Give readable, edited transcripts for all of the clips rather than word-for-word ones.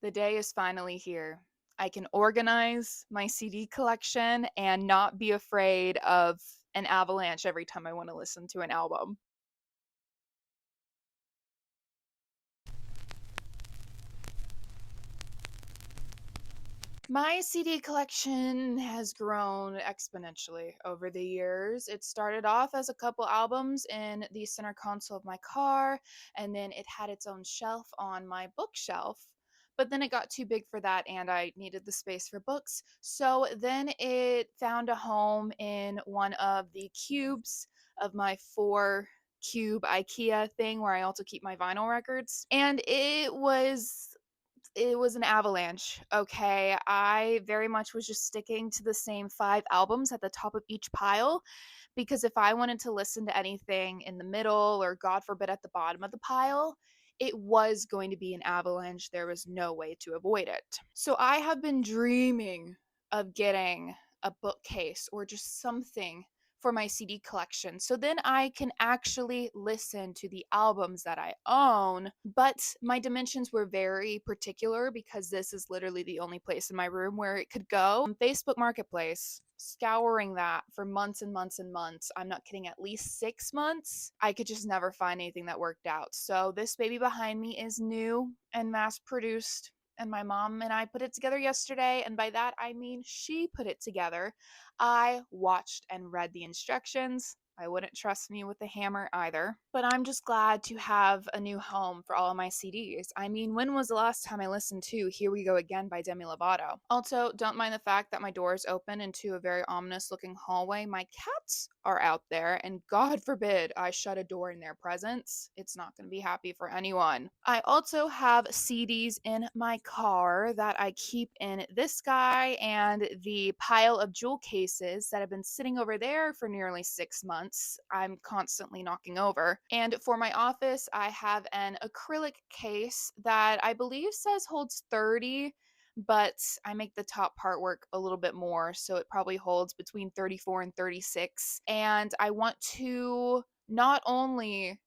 The day is finally here. I can organize my CD collection and not be afraid of an avalanche every time I want to listen to an album. My CD collection has grown exponentially over the years. It started off as a couple albums in the center console of my car, and then it had its own shelf on my bookshelf. But then it got too big for that, and I needed the space for books. So then it found a home in one of the cubes of my four cube IKEA thing where I also keep my vinyl records. And it was an avalanche, okay? I very much was just sticking to the same 5 albums at the top of each pile, because if I wanted to listen to anything in the middle or, God forbid, at the bottom of the pile, it was going to be an avalanche. There was no way to avoid it. So I have been dreaming of getting a bookcase or just something for my CD collection. So then I can actually listen to the albums that I own. But my dimensions were very particular because this is literally the only place in my room where it could go. Facebook Marketplace, scouring that for months and months and months. I'm not kidding, at least 6 months. I could just never find anything that worked out. So this baby behind me is new and mass produced. And my mom and I put it together yesterday. And by that, I mean she put it together. I watched and read the instructions. I wouldn't trust me with a hammer either. But I'm just glad to have a new home for all of my CDs. I mean, when was the last time I listened to Here We Go Again by Demi Lovato? Also, don't mind the fact that my door is open into a very ominous looking hallway. My cats are out there, and God forbid I shut a door in their presence. It's not going to be happy for anyone. I also have CDs in my car that I keep in this guy and the pile of jewel cases that have been sitting over there for nearly 6 months. I'm constantly knocking over. And for my office, I have an acrylic case that I believe says holds 30, but I make the top part work a little bit more, so it probably holds between 34 and 36. And I want to not only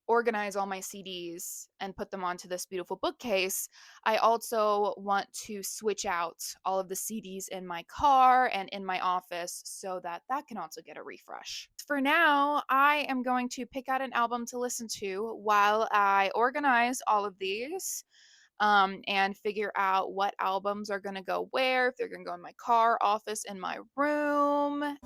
organize all my CDs and put them onto this beautiful bookcase, I also want to switch out all of the CDs in my car and in my office so that that can also get a refresh. For now, I am going to pick out an album to listen to while I organize all of these, and figure out what albums are going to go where, if they're going to go in my car, office, in my room.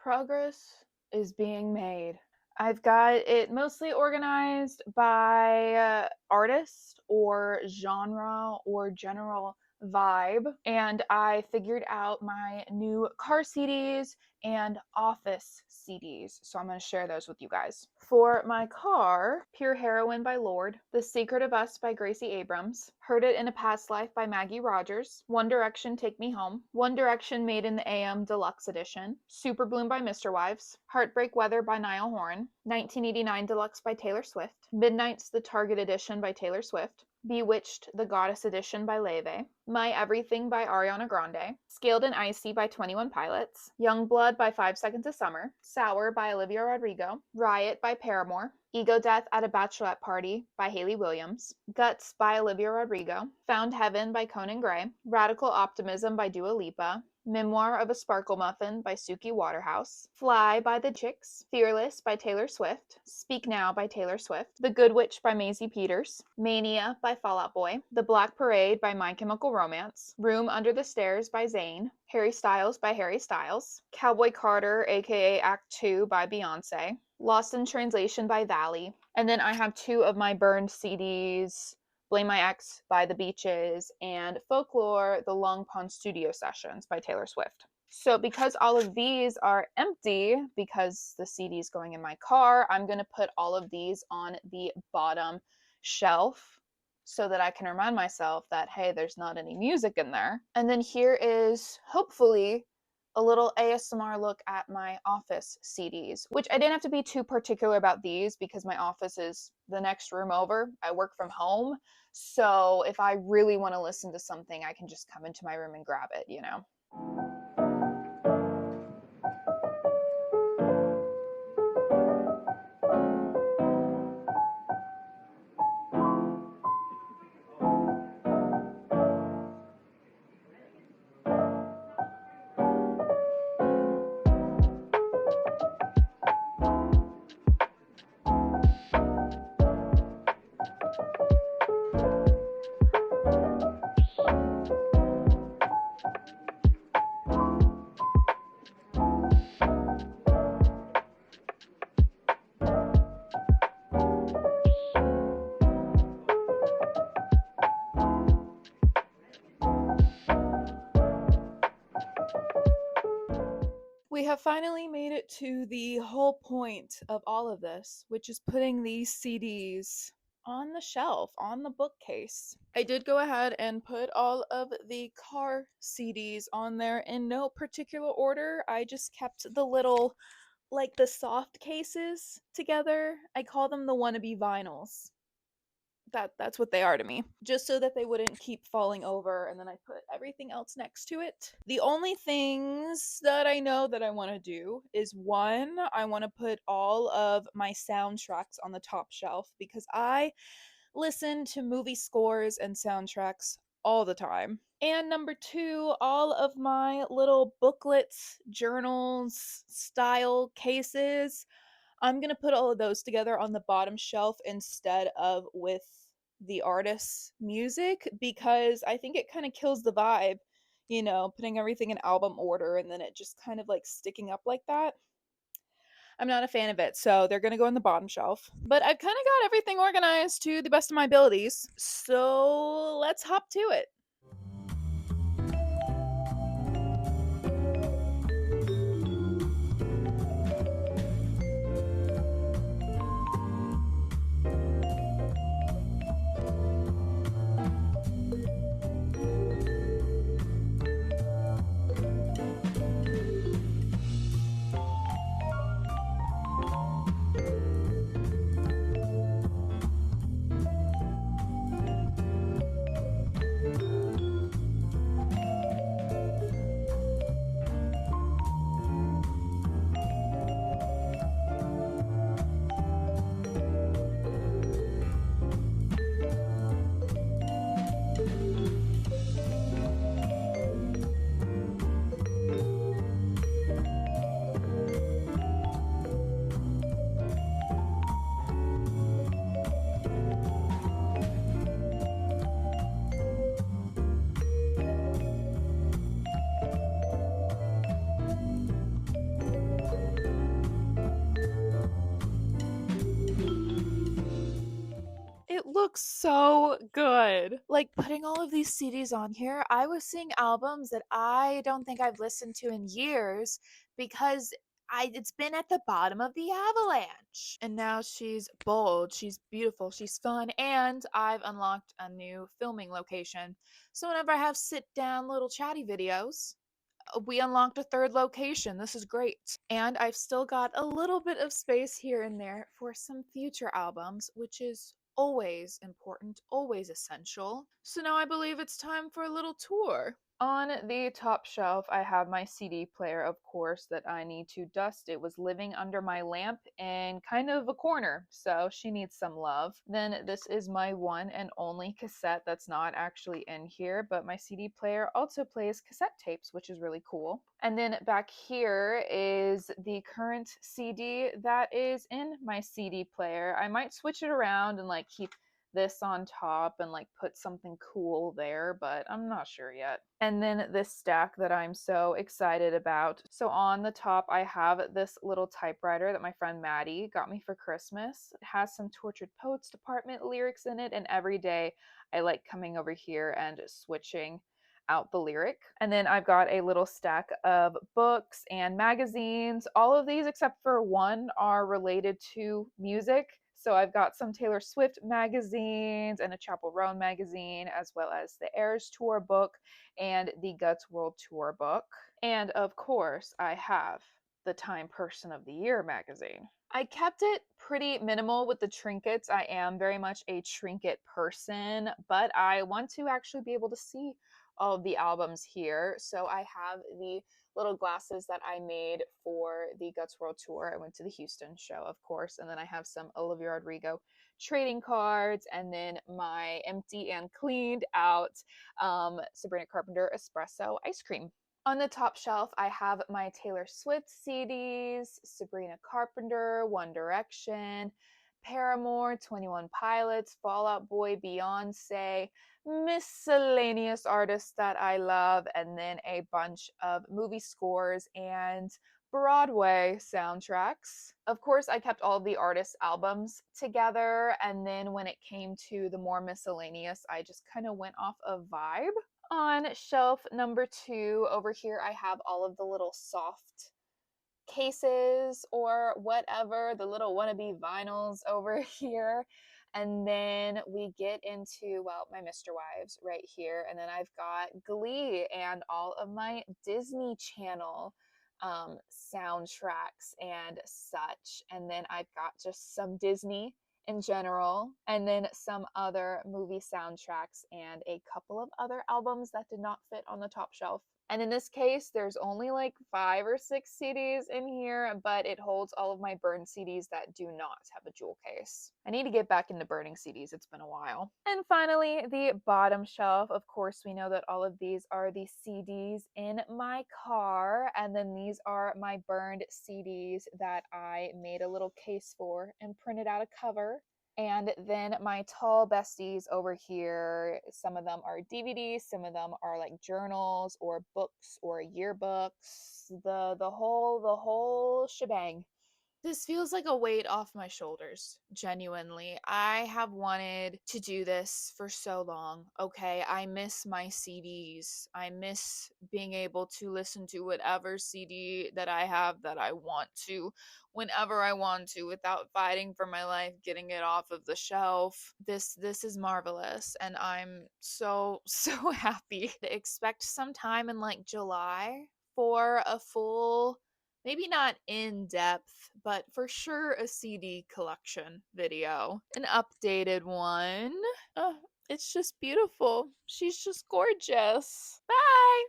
Progress is being made. I've got it mostly organized by artist or genre or general vibe. And I figured out my new car CDs and office CDs. So I'm going to share those with you guys. For my car, Pure Heroine by Lorde, The Secret of Us by Gracie Abrams, Heard It in a Past Life by Maggie Rogers, One Direction Take Me Home, One Direction Made in the AM Deluxe Edition, Super Bloom by Mr. Wives, Heartbreak Weather by Niall Horan, 1989 Deluxe by Taylor Swift, Midnight's The Target Edition by Taylor Swift, Bewitched, the Goddess Edition by Leve, My Everything by Ariana Grande, Scaled and Icy by 21 Pilots, Youngblood by 5 Seconds of Summer, Sour by Olivia Rodrigo, Riot by Paramore, Ego Death at a Bachelorette Party by Hayley Williams, Guts by Olivia Rodrigo, Found Heaven by Conan Gray, Radical Optimism by Dua Lipa, Memoir of a Sparkle Muffin by Suki Waterhouse, Fly by The Chicks, Fearless by Taylor Swift, Speak Now by Taylor Swift, The Good Witch by Maisie Peters, Mania by Fall Out Boy, The Black Parade by My Chemical Romance, Room Under the Stairs by Zayn, Harry Styles by Harry Styles, Cowboy Carter aka Act 2 by Beyonce, Lost in Translation by Valley, and then I have 2 of my burned CDs, Blame My Ex by The Beaches, and Folklore, The Long Pond Studio Sessions by Taylor Swift. So because all of these are empty, because the CD is going in my car, I'm going to put all of these on the bottom shelf so that I can remind myself that, hey, there's not any music in there. And then here is, hopefully, a little ASMR look at my office CDs, which I didn't have to be too particular about these because my office is the next room over. I work from home. So if I really want to listen to something, I can just come into my room and grab it, you know? We have finally made it to the whole point of all of this, which is putting these CDs on the shelf, on the bookcase. I did go ahead and put all of the car CDs on there in no particular order. I just kept the little, like the soft cases together. I call them the wannabe vinyls. That's what they are to me, just so that they wouldn't keep falling over, and then I put everything else next to it. The only things that I know that I want to do is, one, I want to put all of my soundtracks on the top shelf because I listen to movie scores and soundtracks all the time. And number 2, all of my little booklets, journals, style cases, I'm going to put all of those together on the bottom shelf instead of with the artist's music because I think it kind of kills the vibe, you know, putting everything in album order and then it just kind of like sticking up like that. I'm not a fan of it, so they're going to go on the bottom shelf. But I've kind of got everything organized to the best of my abilities, so let's hop to it. It looks so good. Like putting all of these CDs on here, I was seeing albums that I don't think I've listened to in years because it's been at the bottom of the avalanche. And now she's bold, she's beautiful, she's fun, and I've unlocked a new filming location. So whenever I have sit down little chatty videos, we unlocked a third location. This is great. And I've still got a little bit of space here and there for some future albums, which is always important, always essential. So now I believe it's time for a little tour. On the top shelf, I have my CD player, of course, that I need to dust. It was living under my lamp in kind of a corner, so she needs some love. Then this is my one and only cassette that's not actually in here, but my CD player also plays cassette tapes, which is really cool. And then back here is the current CD that is in my CD player. I might switch it around and like keep this on top and like put something cool there, but I'm not sure yet. And then this stack that I'm so excited about. So on the top, I have this little typewriter that my friend Maddie got me for Christmas. It has some Tortured Poets Department lyrics in it, and every day I like coming over here and switching out the lyric. And then I've got a little stack of books and magazines. All of these, except for one, are related to music. So I've got some Taylor Swift magazines and a Chapel Roan magazine, as well as the Eras Tour book and the Guts World Tour book. And of course, I have the Time Person of the Year magazine. I kept it pretty minimal with the trinkets. I am very much a trinket person, but I want to actually be able to see all of the albums here. So I have the little glasses that I made for the Guts World Tour. I went to the Houston show, of course, and then I have some Olivia Rodrigo trading cards, and then my empty and cleaned out Sabrina Carpenter espresso ice cream. On the top shelf, I have my Taylor Swift CDs, Sabrina Carpenter, One Direction, Paramore, 21 Pilots, Fall Out Boy, Beyonce, miscellaneous artists that I love, and then a bunch of movie scores and Broadway soundtracks. Of course, I kept all of the artists' albums together, and then when it came to the more miscellaneous, I just kind of went off a vibe. On shelf number 2, over here, I have all of the little soft cases or whatever, the little wannabe vinyls over here. And then we get into, well, my Mr. Wives right here. And then I've got Glee and all of my Disney Channel soundtracks and such. And then I've got just some Disney in general, and then some other movie soundtracks and a couple of other albums that did not fit on the top shelf. And in this case, there's only like 5 or 6 CDs in here, but it holds all of my burned CDs that do not have a jewel case. I need to get back into burning CDs, it's been a while. And finally, the bottom shelf. Of course, we know that all of these are the CDs in my car, and then these are my burned CDs that I made a little case for and printed out a cover. And then my tall besties over here, some of them are DVDs, some of them are like journals or books or yearbooks, the whole shebang. This feels like a weight off my shoulders, genuinely. I have wanted to do this for so long, okay? I miss my CDs. I miss being able to listen to whatever CD that I have that I want to, whenever I want to, without fighting for my life, getting it off of the shelf. This is marvelous, and I'm so, so happy. Expect sometime in like July for a full, maybe not in depth, but for sure a CD collection video. An updated one. Oh, it's just beautiful. She's just gorgeous. Bye!